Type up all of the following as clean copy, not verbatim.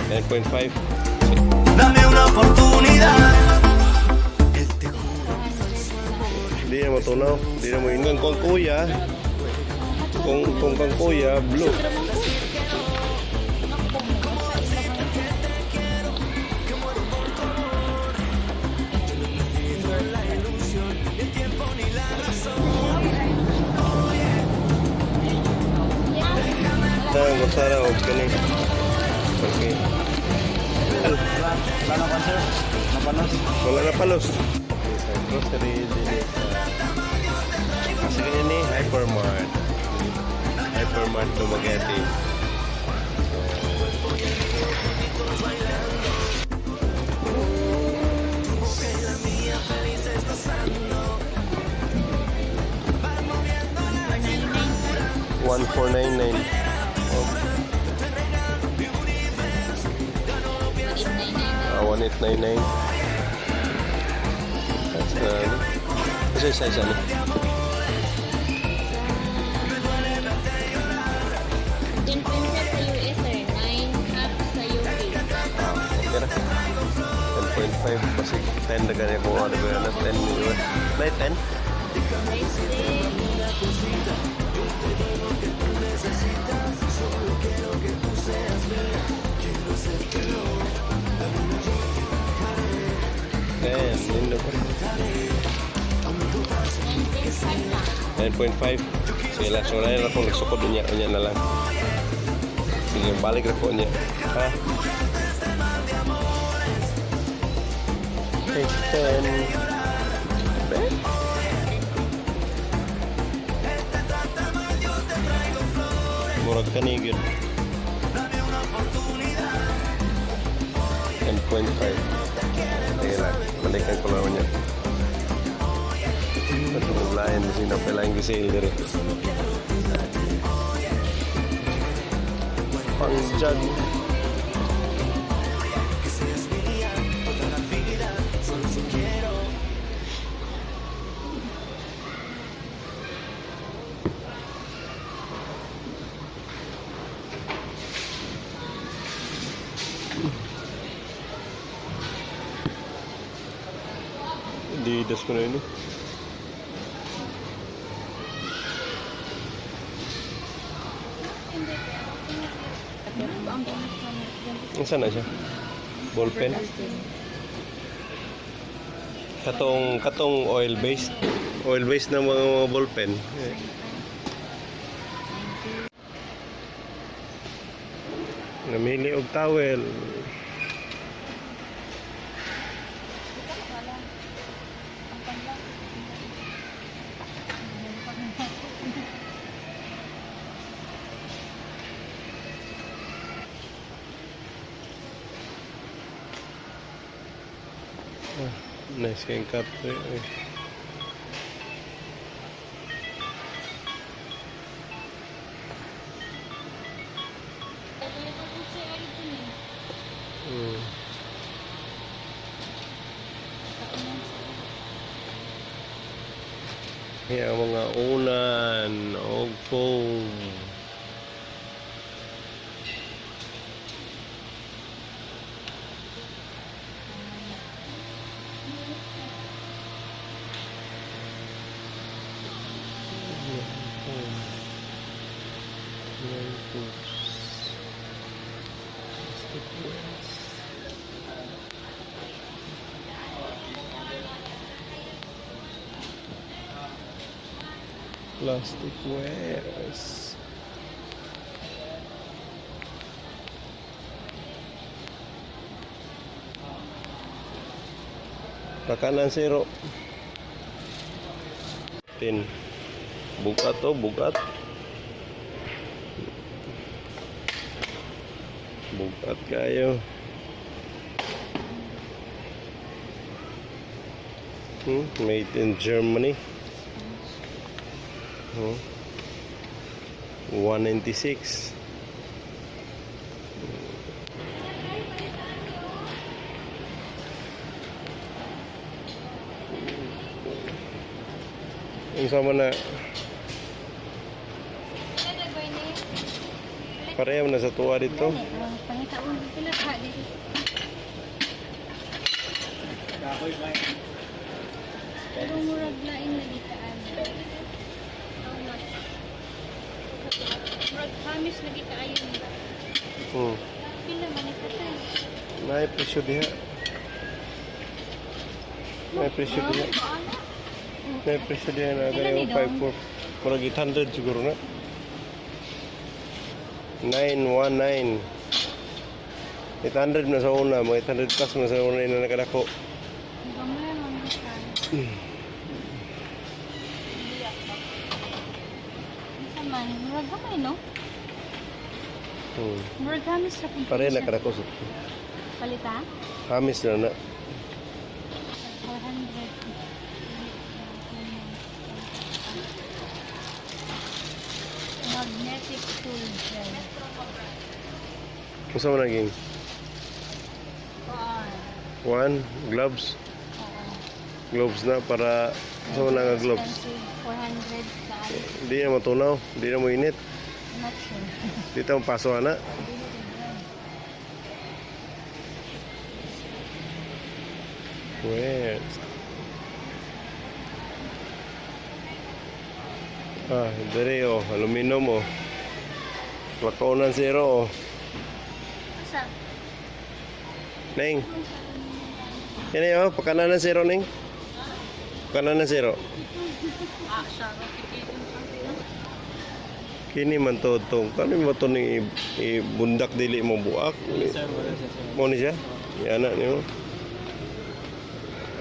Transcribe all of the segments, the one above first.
9.5. Dame una oportunidad. Hindi na matunaw. Hindi na mo ingang kung kuya. Kung kang kuya, blue. Sana okay na. Okay. Wala na sir? Napanos? Wala na palos. Grocery din. Kasi ganyan ni Hypermart. Hypermart Dumaguete. $1499. 1899. That's the size ano? 10 pesos sa US sir, 9 half sa UK. Okay na. 10.5 kasi 10 na ganyan kung ano ba yun. 10 US. May 10? Lindo pa rin. 9.5. Sige lang, so na akong nagsukod niya na lang. Sige, balik na po niya. Ha? Okay, 10. Ben? Murag kanigid. 10.5. Sige lang, balikan ko lang niya. Ito lain di sini apa lain sale dari panjang di das ko na ini. Saan na siya? Ballpen? Katong oil based na mga ballpen. Namili og towel. Nice yung cut. Yan mga unan o foam. Plastic wares. Kakanan zero. 10. Bukat to, bukat. Bukat kayo. Made in Germany. 196. Yung sama na Pareho na sa tuwa dito. Pangitaon pila ka dito. Kahoy ba? Pero murag lain lagi kaan. How much? Murag kamis lagi kaayon. Pila man ito tayo? May presyo diha. May presyo diha. May presyo diha na gani 154. Murag 800 siguro na. 919. 800 na sa una, mga 800 plus na sa una na nakadako. Gamay man kaan. Isa man, murag gamay no? Murag kamis ra kung Pare na kadako sa palita? hamis na na. 400. Magnetic tool gel. Kung saan mo naging? One, gloves. Gloves na para sa mo nga gloves. Expensive, 400 sa alis. Hindi na matunaw, hindi na mo init. Not sure. Dito ang paso na. Wait. Dari oh, aluminum oh. Lakonan zero oh. Sa? Neng. Yan oh, pakanan ng zero, Neng. Pakanan ng zero. Siya. Kini man to tong. Kani mo to ni bundak dili mo buak. Sir, wala siya sir. Mo ni siya. Yan na niyo.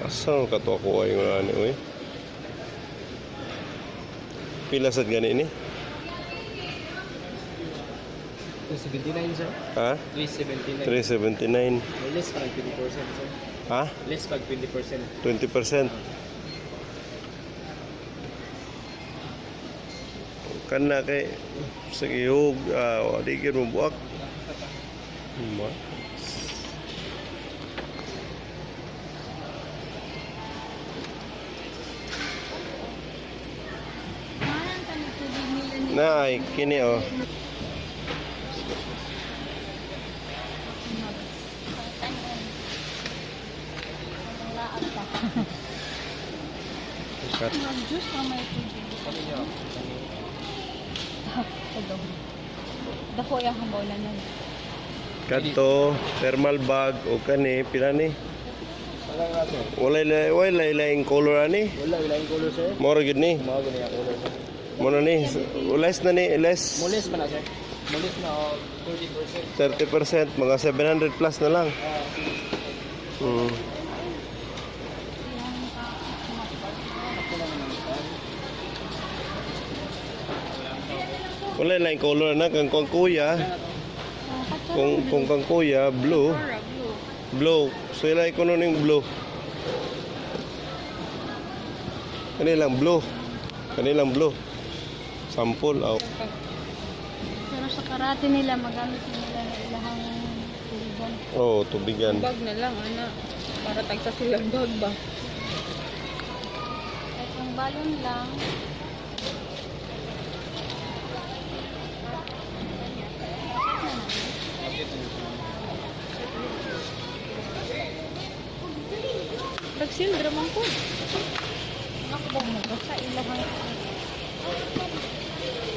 Asa ka to ako ay nga ni oy. Pila sad gani ni? 279 sir. Ha? 379. 379. May less pag 20% sir. Ha? Less pag 20%. 20%. Kana kay sa gihog wadi gyud mo buak. Ma. Mahan ka na 2 million. Na ay kini oh. Laag pa. Kat Mag-juice ka may tubig. Dako yung hambaw na nun. kadto thermal bag o kani pila ni? Wala nga sir. Wala laing color ani. Wala yung color sir. More gid ni. Mga ganyan ang color sir. Mo na ni. Less na ni, less. Mulis pa na sir. Mulis na 30%. 30%, mga 700 plus na lang. Wala laing color na kang kuya. Kung kang kuya blue. Blue. So ilay ko nun yung blue. Kanilang blue. Kanilang blue. Sample. Oh. Pero sa karate nila, magamit nila na ilahang tuligan. Oh, tubigan. Bag na lang, ana. Para tagsa silang bag ba? Kahit yung balon lang, Nagsil, dramang ko. ako ba mo sa ilahang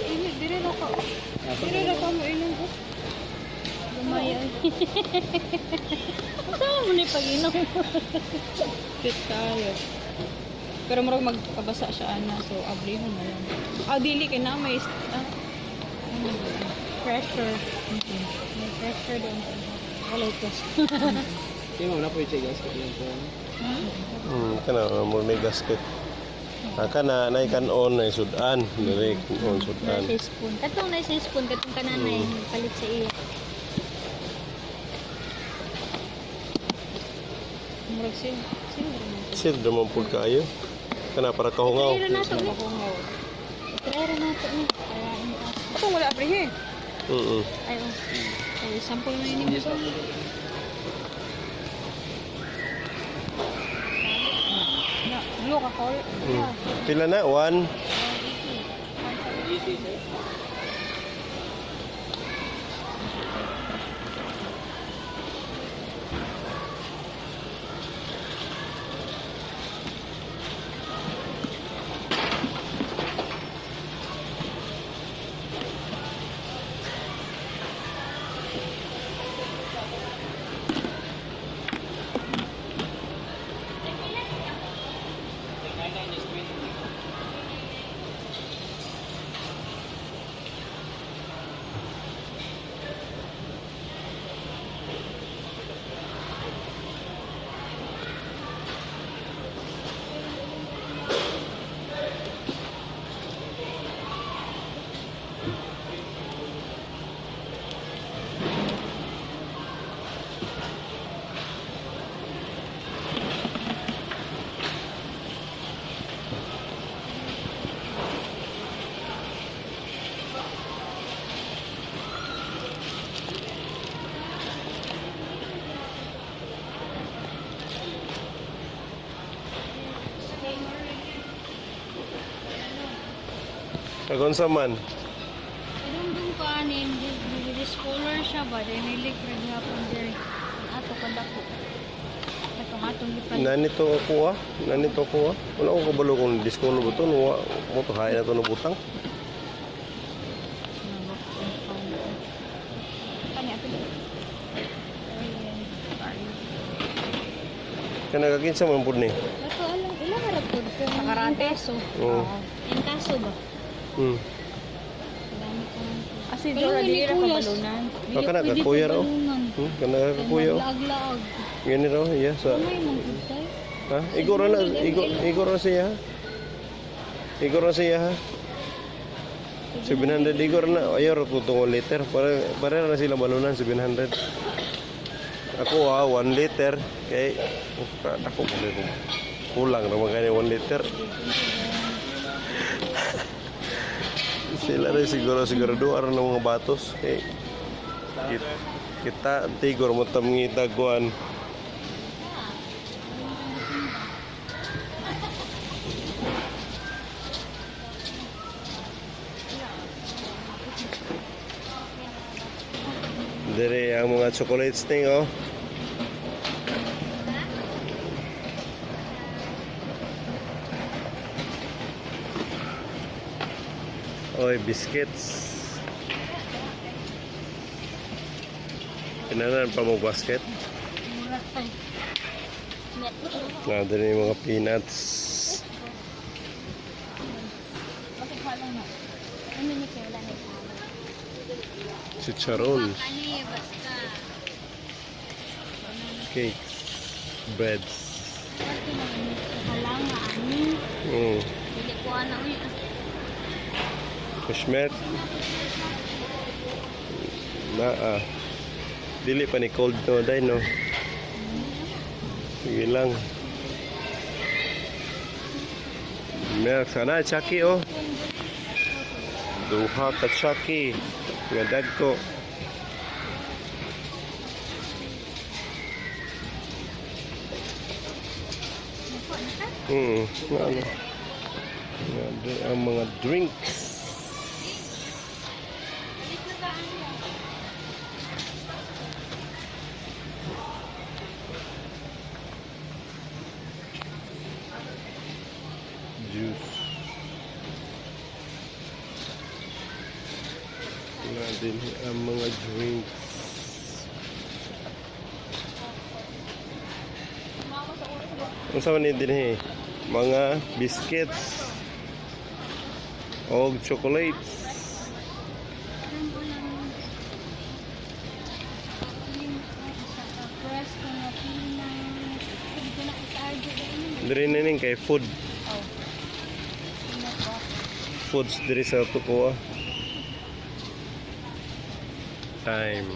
Ini, dire na ka. Dire na ka mo inom ko. lumayan. Saan mo ni pag-inom? Fit tayo. Pero marag magkabasa siya, ana. So, abrihon na lang. Dili kay na may... Pressure. May pressure doon. Wala ito. Kaya mo na po i-check guys. Kaya po. Kana mo may gasket. Kana nay kanon nay sudan, dire on sudan. Nasa spoon. Katong nasa spoon, katong kananay. Palit sa iyo. Marag sil. Sil, dramang. Sir, naman po kayo. Kana para kahungaw. Try na ito ni. Makungaw. Try na ito ni. Ayain ka. Atong wala abrihe. Ay, oh. Ay, sample na inim ko. Na, blue ka call. Pila na? 1? Kagon sa man. Idungdung ko anin, scholar siya ba? Dahil nilig hapon diri. Ato kadako. Atong lipan. Nanito ako ah. Wala ko kabalo kung discolo ba ito. Mo to hain na ito na butang. Kanagakin sa man po ni. Ato alam, ilang harap po. Nakarate. Oo. In kaso ba? Hmm. Dami ko. Kasi Pero Dora, hindi di ra kuyas. kabalunan. Baka nakakuya raw. Kanagakin kakuya. Laag-laag. Gani raw. Yeah, sa... Kamay mong gutay. Ha? Igor na siya ha? Igor na siya ha? 700 igor na. Ayaw rin po itong 1 liter. Pare na sila balunan, 700. Ako ha, 1 liter. Kaya, ako kulang na magkano 1 liter. Sila rin siguro duwar ng mga batos. Kaya, kita tigor mo tamngita kuan. Dari ang mga chocolates ting oh. Oy, biscuits. Pinanan pa mo basket. Murag tay. Nah, dari yung mga peanuts. Ano ni kaya lang ito? Chicharon. Ani basta. Cakes. Breads. Pati na ani halang ani. Dili ko ana uy. Pushmet. Dili pa ni cold no day no. Sige lang. Milk sana Chucky oh. Duha ka Chucky. Gadag ko. Ano? Ang mga drinks. Juice. Din ang mga drinks. Ang sama ni din mga biscuits o chocolates. Diri na ning kay food. Foods diri sa Tukuha. Time.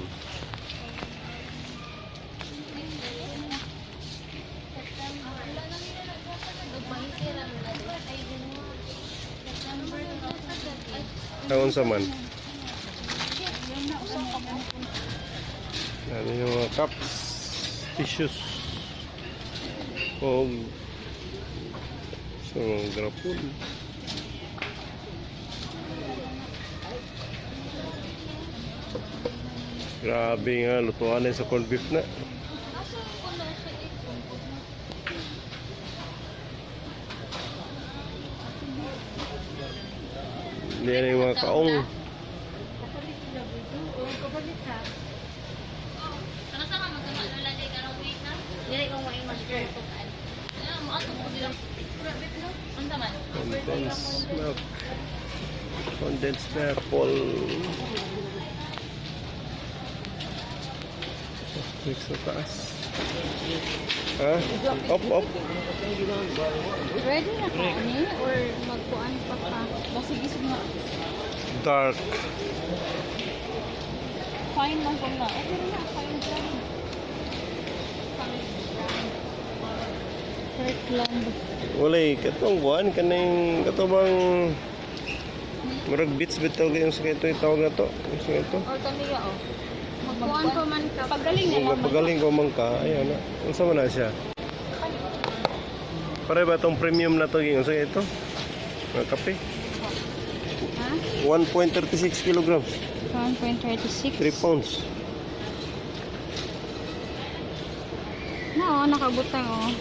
Taon sa man. Ano yung mga cups, tissues, o sa mga grapon. Grabe nga, lutuan na sa corned beef na. Hindi na yung mga kaong. Condensed milk. Condensed maple. Mix sa taas. Ha? Op. Ready na ka ni or magkuan pa ka? Basig isog na. Dark. Fine lang kung na. Okay na, fine lang. Kirkland. Walay, katong buwan, kanang katubang murag bits bitaw yung sa ito itawag na to. Yung sa ito. Or tamiya, oh. Magkuan pa man ka. Pagaling na Kung lang. mapagaling ko man ka, ayan na. Unsa man na siya? Pare ba itong premium na to yung sa ito? Mga kape? Ha? 1.36 kilograms. 1.36. 3 pounds. No, nakabutang oh.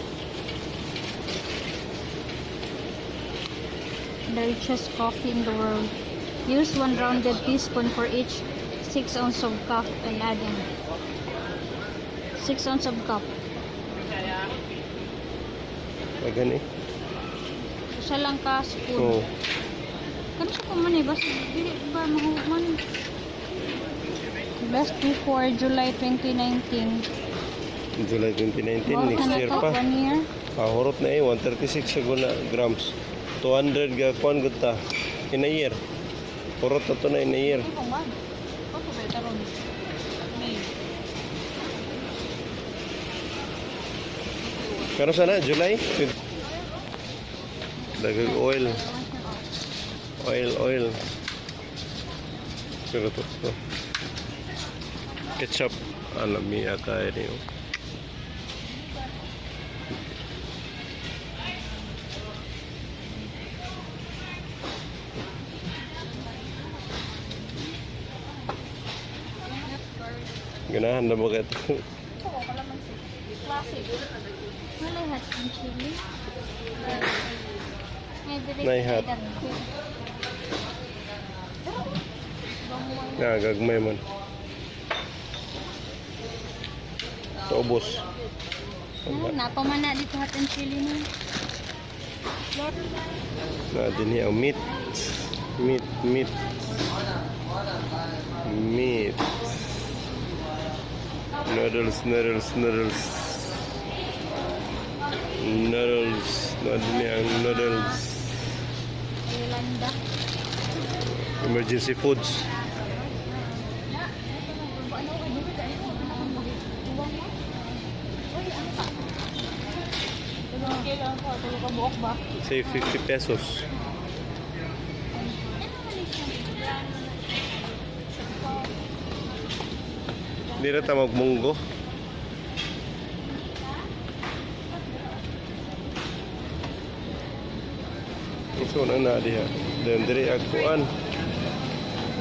The richest coffee in the world. Use 1 rounded teaspoon for each 6 ounce of cup and add in 6 ounce of cup. Agani. Isa lang ka spoon. Oh. Kano siya pa man eh, basta dili ba mahuman. Best before July 2019. July 2019, Wow, next year to pa. 1 year. Horot na 136 siguro na grams. 200 ga kuan gud ta in a year. Horot na to na in a year. Ano man? Ano ba ito ron? May. Kano sana July? Dagag oil. Oil. Pero to. Ketchup. Alam mi ata ini. Ganahan na ba ito? Wala hat ang chili. May direct Nay hat. Gagmay man. Taubos. Napamana dito hat ang chili na. Na din ang meat. Meat. Noodles. Na din ang noodles. Yolanda. Emergency foods. Say 50 pesos. Hindi na tayo magmunggo. Ito na diha. Dan diri agkuan.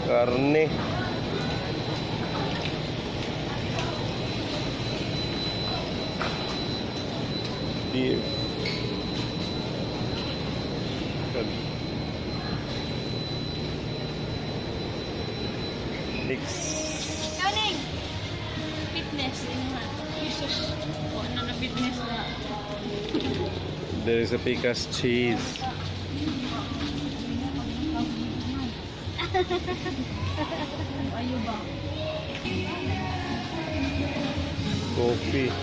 Karne. Beef. Eggs. Kaning! Fitness. Jesus. Ano na fitness na. There is a Pecas cheese. Ayo ba? Coffee.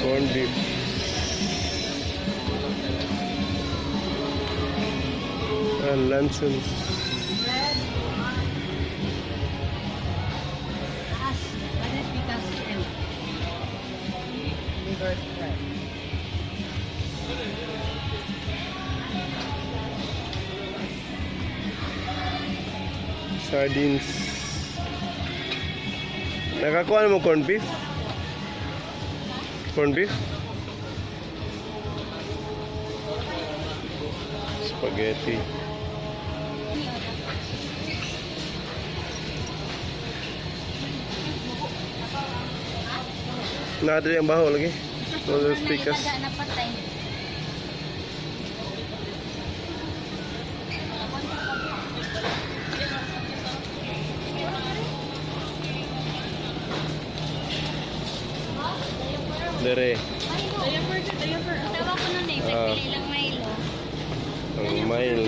Corned beef. And luncheons. Sardines. Nakakuha mo corned beef? Corned beef? Spaghetti. Nadali ang baho lagi. Those Pecas. Na patay. Dere. Tawa ko nun eh. Pili lang Milo. Ang mail.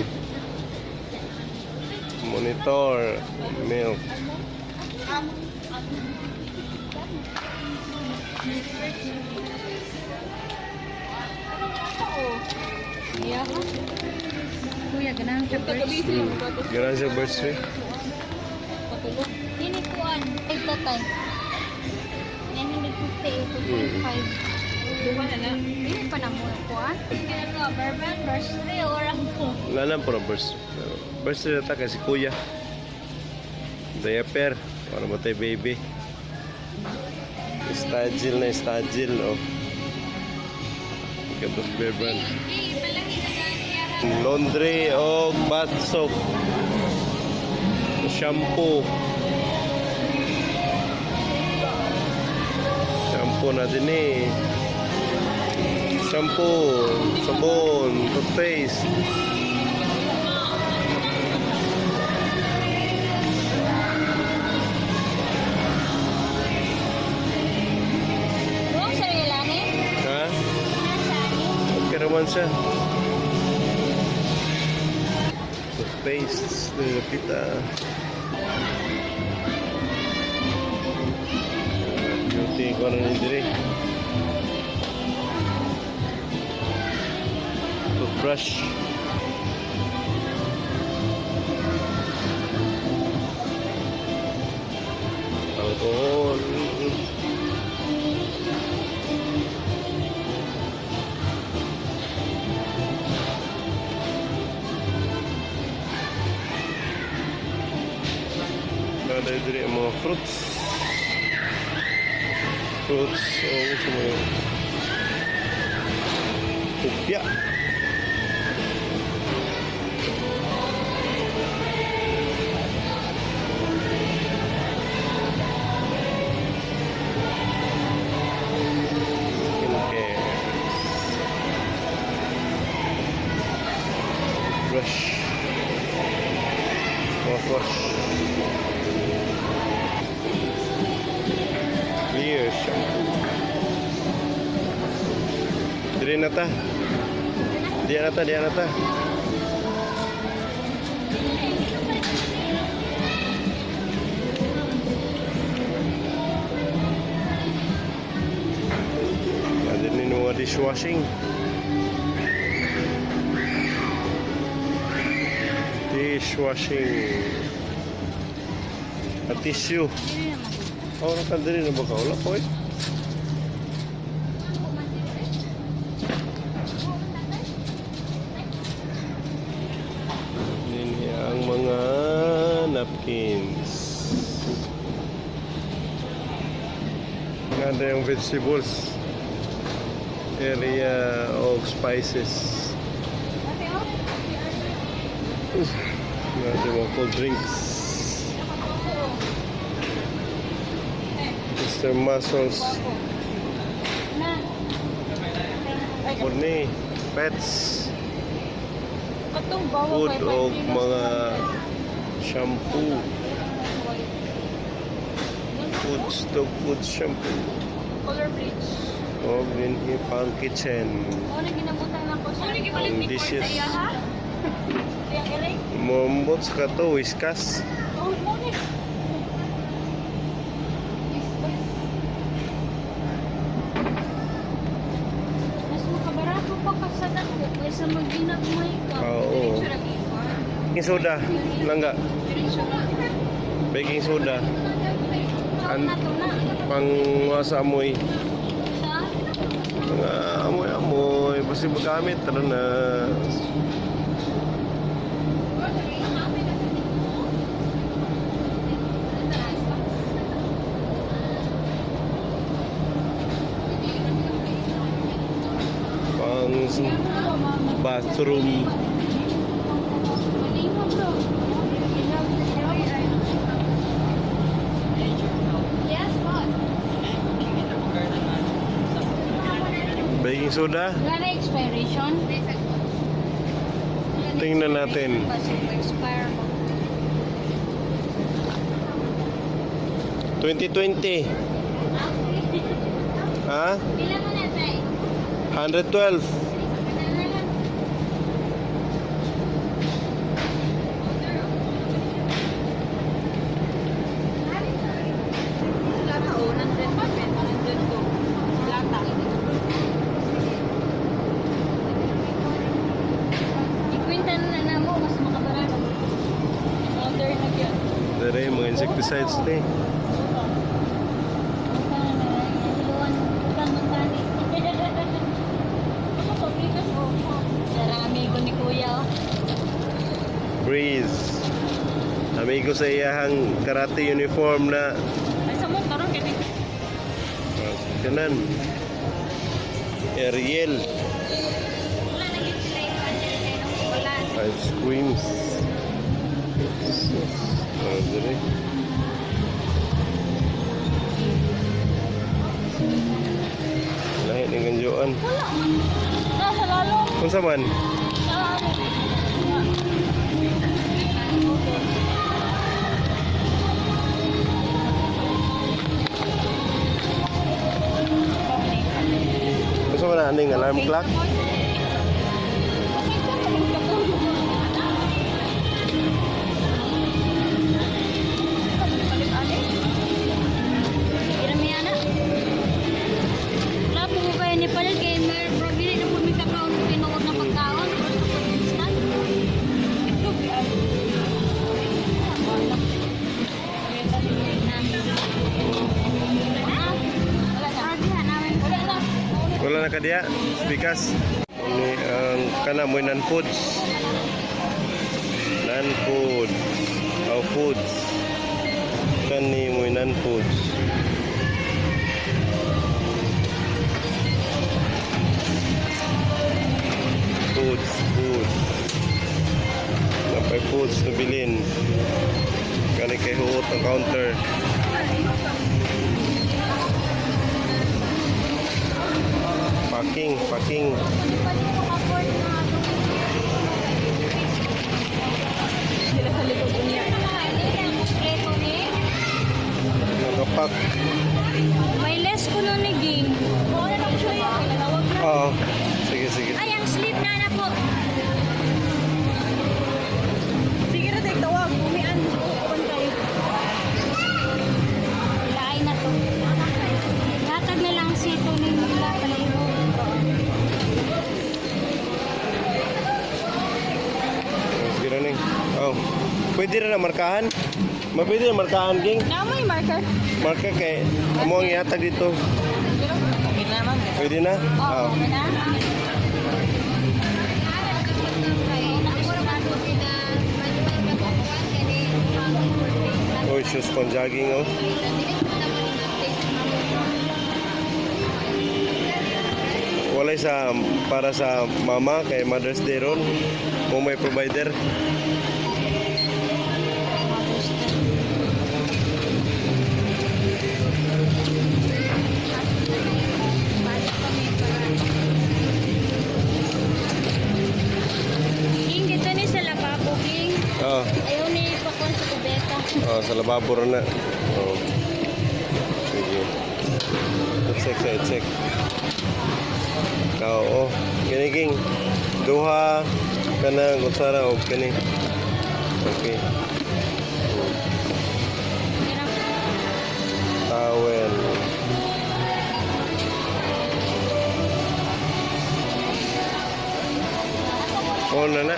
Monitor. Milk. Iya ka? Kuya, ganahan siya Kagabi first. sila magkatulog. Ganun siya birthday. Patulog. Ini kuan. Ay, tatay. 958 Duha na na. Hindi pa na mo kuan. Kaya ka, bourbon, birthday, orang ko. Lalang po na birthday. Birthday na ta kasi kuya. Diaper. Para mo tayo baby. Stagil na stagil, oh. Kapos bourbon. Laundry o bath soap. Shampoo. Shampoo na din eh. Shampoo, sabon, toothpaste. Buong sarili langit? Ha? Nasaan? Okay naman siya. Toothpaste, pita. Beauty ko na rin diri. Toothbrush. Alcohol. Ada diri ang mga fruits. Fruits. Oh, semua yun. Kupya. Skincare. Brush. Mouthwash. Clear shampoo. Diri na ta. Diyan na ta, diyan na ta. Ada ni no dishwashing. Dishwashing. A tissue. Oh, nakan diri na ba ka? Wala po eh. Ini ang mga napkins. Ganda yung vegetables. Area of spices. Ganda yung mga cold drinks. Mr. Muscles. Murni. Pets. Katong bawa Food kay o Pilipinas. mga shampoo. Food stock, food shampoo. Color bleach. O binhi pang kitchen. Ano ginabutan lang ko sa Ang dishes. ha? Kaya Eric? Mombot sa kato, whiskas. Oh, morning. Mas makabarato pa ka sa dako kaysa mag-inap mo ikaw. Oo. Baking soda. Langga. Baking soda. An na to na. Pang sa amoy. Sa? Mga amoy-amoy. Basta magamit. Tara na. Pang bathroom. Malimo bro. Yes, boss. Baking soda. Wala na expiration? Tingnan natin. Kasi expire mo. 2020. Ha? Pila mo na, Tay? 112. Wala na, oh. 100 pa, 102. besides ni. Sarami ko ni Kuya. Breeze. Amigo sa iyahang karate uniform na Ay, sa mo, karon kini. kanan. Ariel. Wala na yun sila yung wala. Ice creams. Dali. Lahi ng ganjoan. Nasa lalo. Kung sa man? Kung sa man aning alarm clock? Iramiana. Wala po ko kaya ni Palil kaya may probili na po may kakaon ko pinuod na pagkaon. Pero sa pag-instant. Wala na ka diya? Bikas? Ini ang kana mo non-foods. Non-food. How foods? Kani mo non-foods. Foods, foods. Napay foods na bilin. Kani kay huot ang counter. Packing, packing. Sila sa likod niya. Nagapak. May less ko nun ni Ging. Oo. Sige, sige. Ay, ang sleep na na po. Sige na, take tawag. Umian. Upan kayo. Laay na to. Hatag na lang si Tony nila paliro. Sige na ning. Oh. Pwede na markahan? Mapwede na markahan, King? Namoy marker. Marka kay amo ang ihatag dito. Okay na, ma'am. Pwede na? Oo. Okay na? Oy, shoes pang jogging, oh. Walay sa para sa mama kay Mother's Day ron. Mo may provider. King, dito ni sa lababo, King. Oh, Ayaw ni pakon sa kubeta. oh sa lababo ron na. Oh. Sige. Check, check. Oo, kini King. Duha kana gutsara og kini. Okay. Towel. Oh, na.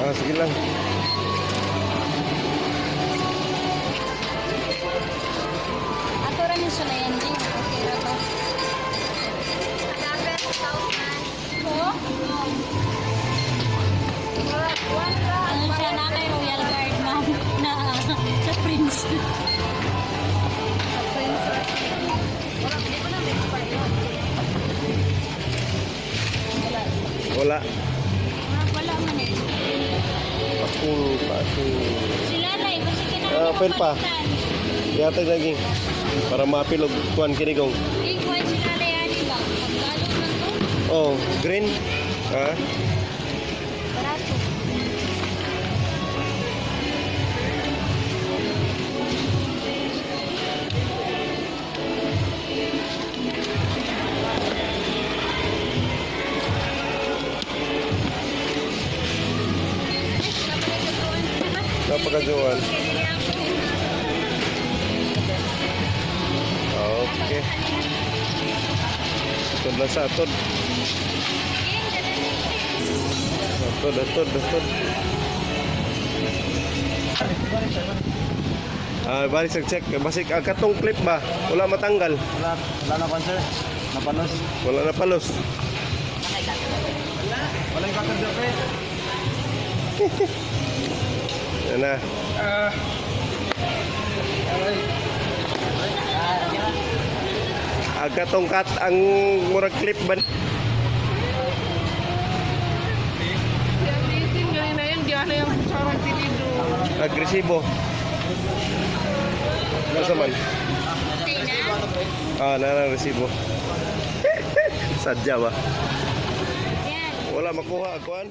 Ah, sige lang. Ato rin yung sulayan din. Okay na to. Agapet, 1,000. Ano siya na kay Royal Guard, ma'am? Na sa Prince. Sa Prince. Wala, hindi ko na expire. Wala. Wala man eh. Paking. Sila na, basta Ah, pwede pa. kapalitan. Yatag lagi. Para mapilog kuan kinigong. Ikuan sila na yan, ba? Pagkalo man to. Oh, green. Ha? Barato. Napakajuan. Okay. Atod na sa atod. Atod. Balik sa check. Basik ang katong clip ba? Wala matanggal. Wala na sir. Napanos. Wala na palos. Wala yung bakal sir. Yan na. Ang katong kat ang murag clip ba? Agresibo. Ano man? Narang resibo. Sadya ba? Yan. Wala makuha akuan.